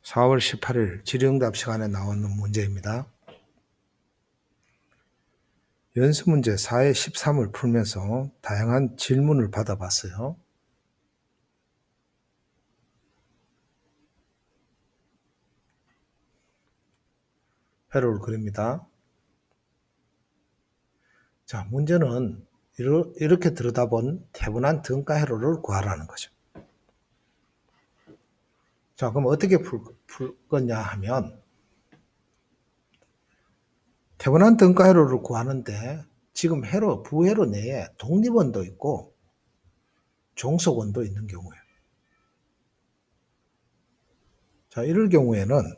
4월 18일 질의응답 시간에 나오는 문제입니다. 연습문제 4의 13을 풀면서 다양한 질문을 받아봤어요. 회로를 그립니다. 자, 문제는 이렇게 들여다본 태분한 등가 회로를 구하라는 거죠. 자, 그럼 어떻게 풀 거냐 하면 태분한 등가 회로를 구하는데 지금 부회로 내에 독립원도 있고 종속원도 있는 경우예요. 자, 이럴 경우에는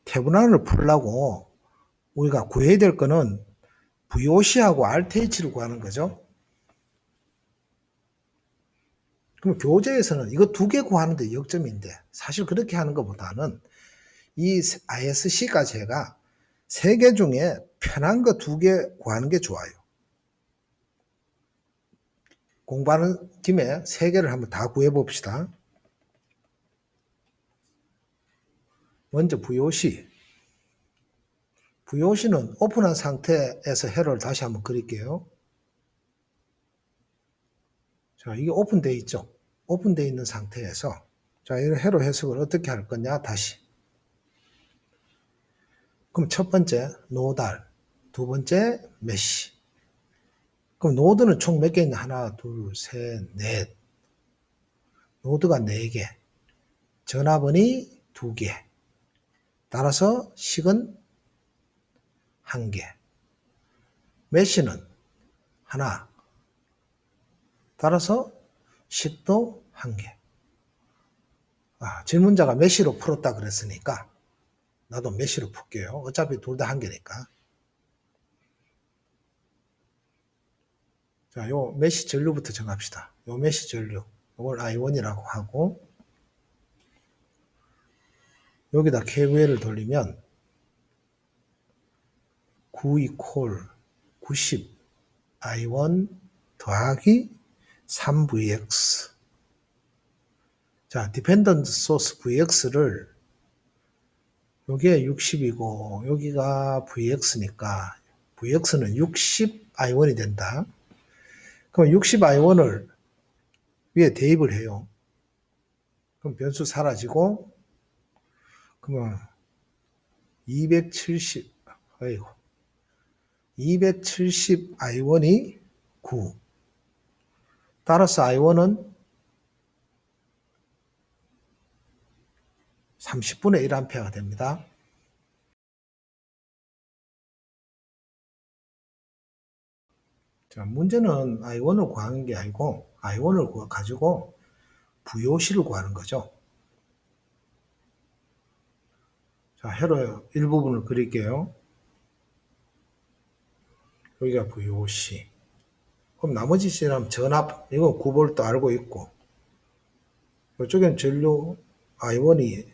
태분한을 풀려고 우리가 구해야 될 거는 VOC하고 RTH를 구하는 거죠. 그럼 교재에서는 이거 두 개 구하는데 역점인데 사실 그렇게 하는 것보다는 이 ISC까지 해가 세 개 중에 편한 거 두 개 구하는 게 좋아요. 공부하는 김에 세 개를 한번 다 구해 봅시다. 먼저 VOC. VOC는 오픈한 상태에서 회로를 다시 한번 그릴게요. 자, 이게 오픈되어 있죠. 오픈되어 있는 상태에서 자, 이 회로 해석을 어떻게 할 거냐 다시. 그럼 첫 번째 노달, 두 번째 메시. 그럼 노드는 총 몇 개 있냐? 하나, 둘, 셋, 넷. 노드가 4개. 전화번이 2개. 따라서 식은 1개. 메시는 하나. 따라서 식도 1개. 질문자가 메시로 풀었다 그랬으니까 나도 메시로 풀게요. 어차피 둘 다 1개니까. 자, 요 메시 전류부터 정합시다. 요 메시 전류. 이걸 I1이라고 하고 여기다 KVL을 돌리면 9 이퀄 90 I1 더하기 3VX. 자, 디펜던트 소스 VX를 여기에 60이고 여기가 VX니까 VX는 60 I1이 된다. 그럼 60 I1을 위에 대입을 해요. 그럼 변수 사라지고 그러면 270 I1이 9. 따라서 I1은 30분의 1A가 됩니다. 자, 문제는 I1을 구하는 게 아니고 I1을 가지고 VOC를 구하는 거죠. 자, 회로 일부분을 그릴게요. 여기가 VOC. 그럼 나머지 지점 전압, 이건 9V 알고 있고 이쪽엔 전류 I1이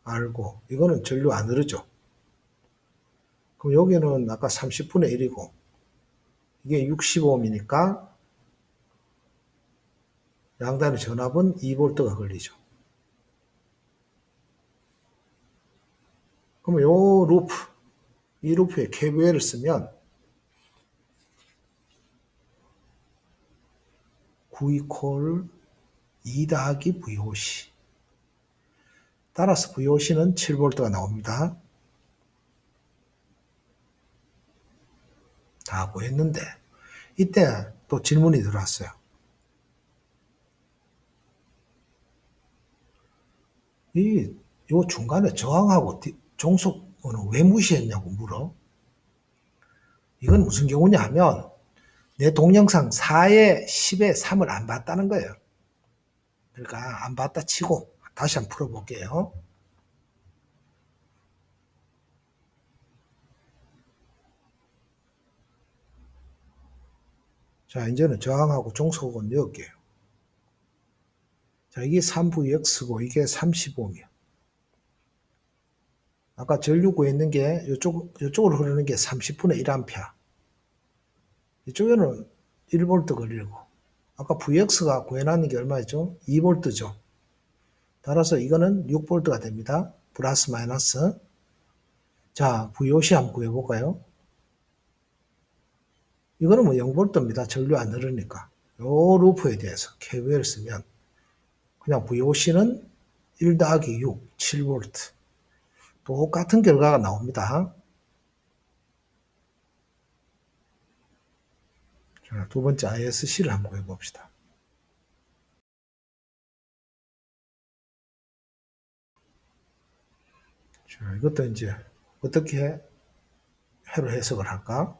알고 이거는 전류 안 흐르죠. 그럼 여기는 아까 30분의 1이고 이게 60ohm이니까 양단의 전압은 2V가 걸리죠. 그러면 요 루프, 이 루프에 KVL을 쓰면 9 이퀄 2 더하기 VOC. 따라서 VOC는 7V가 나옵니다. 다 구했는데 이때 또 질문이 들어왔어요. 요 중간에 저항하고 종속은 왜 무시했냐고 물어. 이건 무슨 경우냐 하면 내 동영상 4에 10에 3을 안 봤다는 거예요. 그러니까 안 봤다 치고 다시 한번 풀어볼게요. 자, 이제는 저항하고 종속은 넣을게요. 자, 이게 3VX고 이게 35이야. 아까 전류 구했는 게 이쪽으로 흐르는 게 30분의 1A. 이쪽에는 1V 걸리고 아까 VX가 구해놨는 게 얼마였죠? 2V죠. 따라서 이거는 6V가 됩니다. 플러스 마이너스. 자, VOC 한번 구해볼까요? 이거는 뭐 0V입니다. 전류 안 흐르니까. 요 루프에 대해서 KVL 쓰면 그냥 VOC는 1 더하기 6, 7V. 똑같은 결과가 나옵니다. 자, 두 번째 ISC를 한번 해봅시다. 자, 이것도 이제 어떻게 해로 해석을 할까?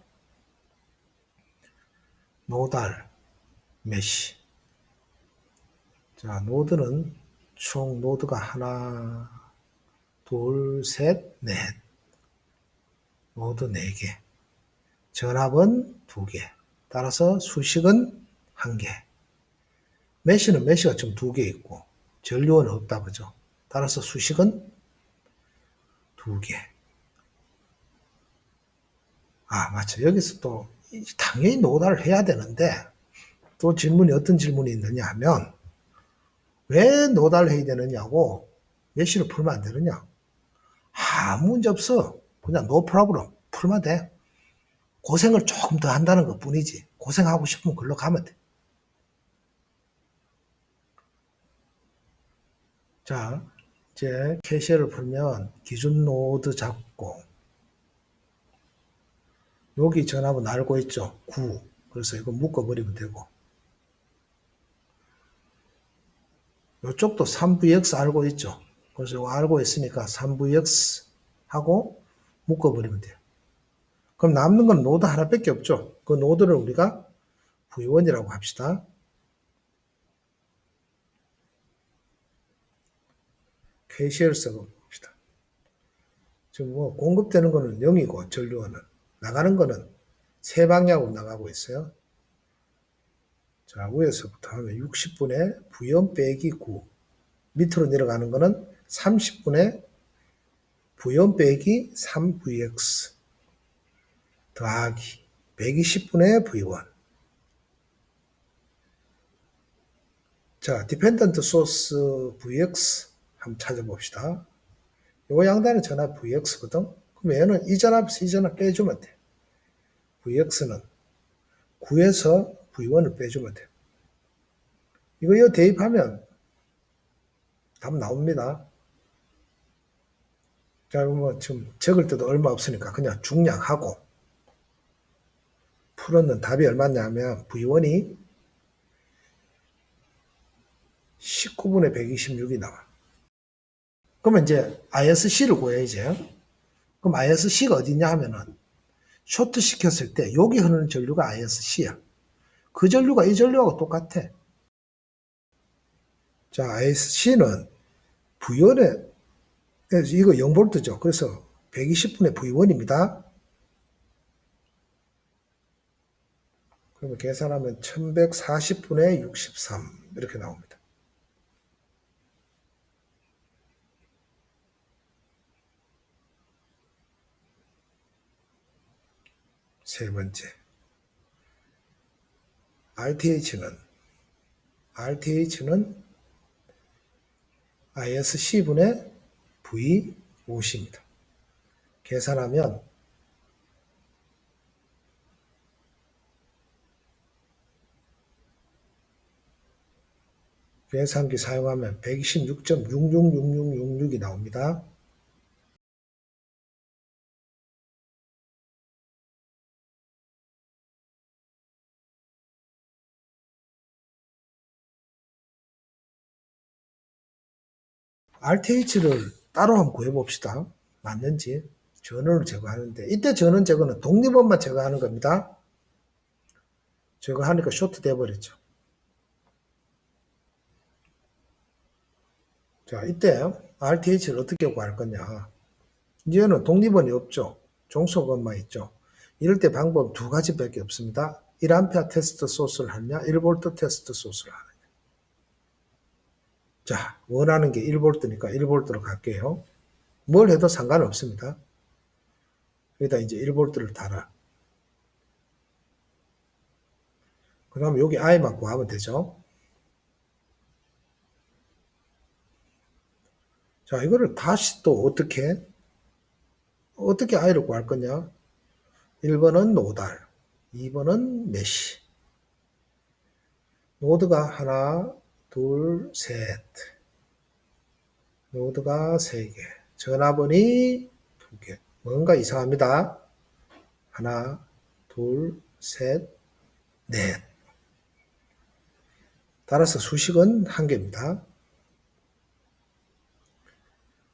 노달, 메시. 자, 노드는 총 노드가 하나, 둘, 셋, 넷. 노드 4개. 전압은 2개. 따라서 수식은 1개. 메시는 메시가 좀 2개 있고 전류는 없다 보죠. 따라서 수식은 2개. 아, 맞죠. 여기서 또 당연히 노달을 해야 되는데 또 질문이 어떤 질문이 있느냐 하면 왜 노달을 해야 되느냐고 메시를 풀면 안 되느냐. 아무 문제 없어. 그냥 노 프로블럼 풀면 돼. 고생을 조금 더 한다는 것 뿐이지. 고생하고 싶으면 글로 가면 돼. 자, 이제 캐시를 풀면 기준 노드 잡고 여기 전압은 알고 있죠. 9. 그래서 이거 묶어버리면 되고 이쪽도 3VX 알고 있죠. 그래서 이거 알고 있으니까 3VX 하고 묶어버리면 돼요. 그럼 남는 건 노드 하나밖에 없죠. 그 노드를 우리가 V1이라고 합시다. KCL 써봅시다. 지금 뭐 공급되는 거는 0이고 전류원은 나가는 거는 세 방향으로 나가고 있어요. 자, 위에서부터 하면 60분의 V1 빼기 9. 밑으로 내려가는 거는 30분의 V1 빼기 3VX 더하기 120분의 V1. 자, 디펜던트 소스 VX 한번 찾아봅시다. 요 양단의 전압 VX거든. 그럼 얘는 이 전압에서 이 전압 빼주면 돼. VX는 9에서 V1을 빼주면 돼. 이거 대입하면 답 나옵니다. 자, 뭐 지금 적을 때도 얼마 없으니까 그냥 중량하고 풀었는 답이 얼마냐면 V1이 19분의 126이 나와. 그러면 이제 ISC를 구해야죠. 그럼 ISC가 어디냐 하면은 쇼트 시켰을 때 여기 흐르는 전류가 ISC야. 그 전류가 이 전류하고 똑같아. 자, ISC는 V1에 이거 0V죠. 그래서 120분의 V1입니다. 그러면 계산하면 1140분의 63 이렇게 나옵니다. 세 번째, RTH는 ISC분의 V50입니다. 계산하면 계산기 사용하면 126.666666이 나옵니다. RTH를 따로 한번 구해봅시다. 맞는지. 전원을 제거하는데 이때 전원 제거는 독립원만 제거하는 겁니다. 제거하니까 쇼트 돼버렸죠. 자, 이때 RTH를 어떻게 구할 거냐. 이제는 독립원이 없죠. 종속원만 있죠. 이럴 때 방법 두 가지밖에 없습니다. 1A 테스트 소스를 하느냐, 1V 테스트 소스를 하느냐. 자, 원하는 게 1V니까 1V로 갈게요. 뭘 해도 상관없습니다. 여기다 이제 1V를 달아. 그 다음에 여기 I만 구하면 되죠. 자, 이거를 다시 또 어떻게 i를 구할 거냐? 1번은 노달, 2번은 메시. 노드가 하나, 둘, 셋. 노드가 3개. 전화번이 2개. 뭔가 이상합니다. 하나, 둘, 셋, 넷. 따라서 수식은 1개입니다.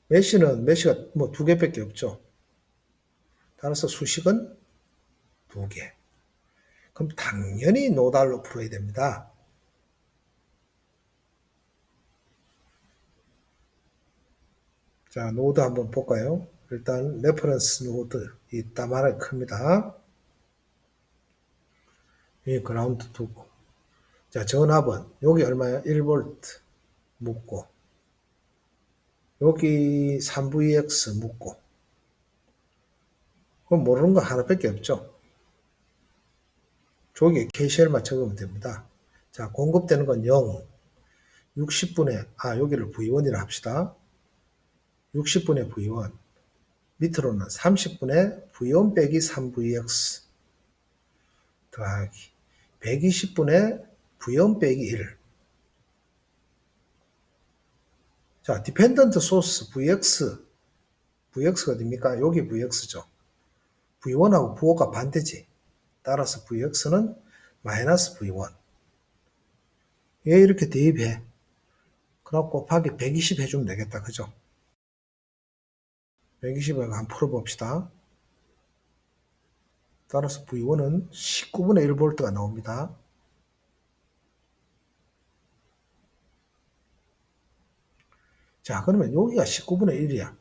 메시가 뭐 2개밖에 없죠. 따라서 수식은 2개. 그럼 당연히 노달로 풀어야 됩니다. 자, 노드 한번 볼까요? 일단 레퍼런스 노드 이 따만하게 큽니다. 이 그라운드 두고. 자, 전압은 여기 얼마야? 1V 묻고 여기 3VX 묻고. 그럼 모르는 거 하나밖에 없죠. 저기 KCL만 적으면 됩니다. 자, 공급되는 건 0. 60분의 여기를 V1이라 합시다. 60분의 V1 밑으로는 30분의 V1 빼기 3VX 더하기 120분의 V1 빼기 1. 자, 디펜던트 소스 VX가 어딥니까? 여기 VX죠. V1하고 부호가 반대지. 따라서 VX는 마이너스 V1. 얘 이렇게 대입해. 그럼 곱하기 120 해주면 되겠다. 그죠? 120을 한번 풀어봅시다. 따라서 V1은 19분의 1V가 나옵니다. 자, 그러면 여기가 19분의 1이야.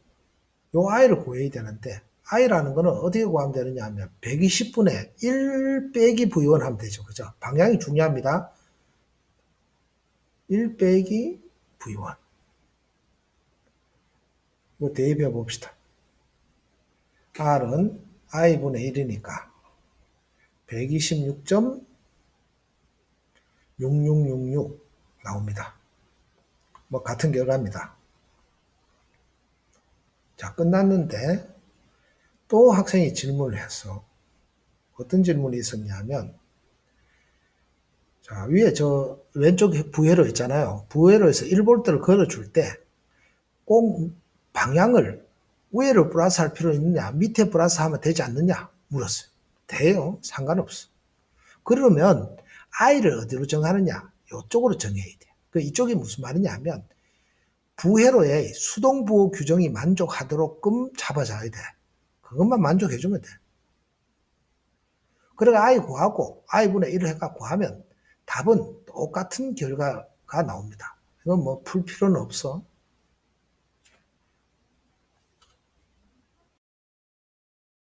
요 i를 구해야 되는데 i라는 거는 어떻게 구하면 되느냐 하면 120분의 1 빼기 V1 하면 되죠. 그죠? 방향이 중요합니다. 1 빼기 V1. 이거 대입해 봅시다. R은 i분의 1이니까 126.6666 나옵니다. 뭐 같은 결과입니다. 자, 끝났는데 또 학생이 질문을 했어. 어떤 질문이 있었냐면 자, 위에 저 왼쪽 부회로 있잖아요. 부회로에서 1V를 걸어줄 때 꼭 방향을 위에로 플러스 할 필요 있느냐 밑에 플러스 하면 되지 않느냐 물었어요. 돼요. 상관없어. 그러면 i를 어디로 정하느냐 이쪽으로 정해야 돼. 그 이쪽이 무슨 말이냐 하면 부회로의 수동부호 규정이 만족하도록끔 잡아줘야 돼. 그것만 만족해주면 돼. 그러니까 i 구하고 i분의 1을 해갖고 하면 답은 똑같은 결과가 나옵니다. 이건 뭐 풀 필요는 없어.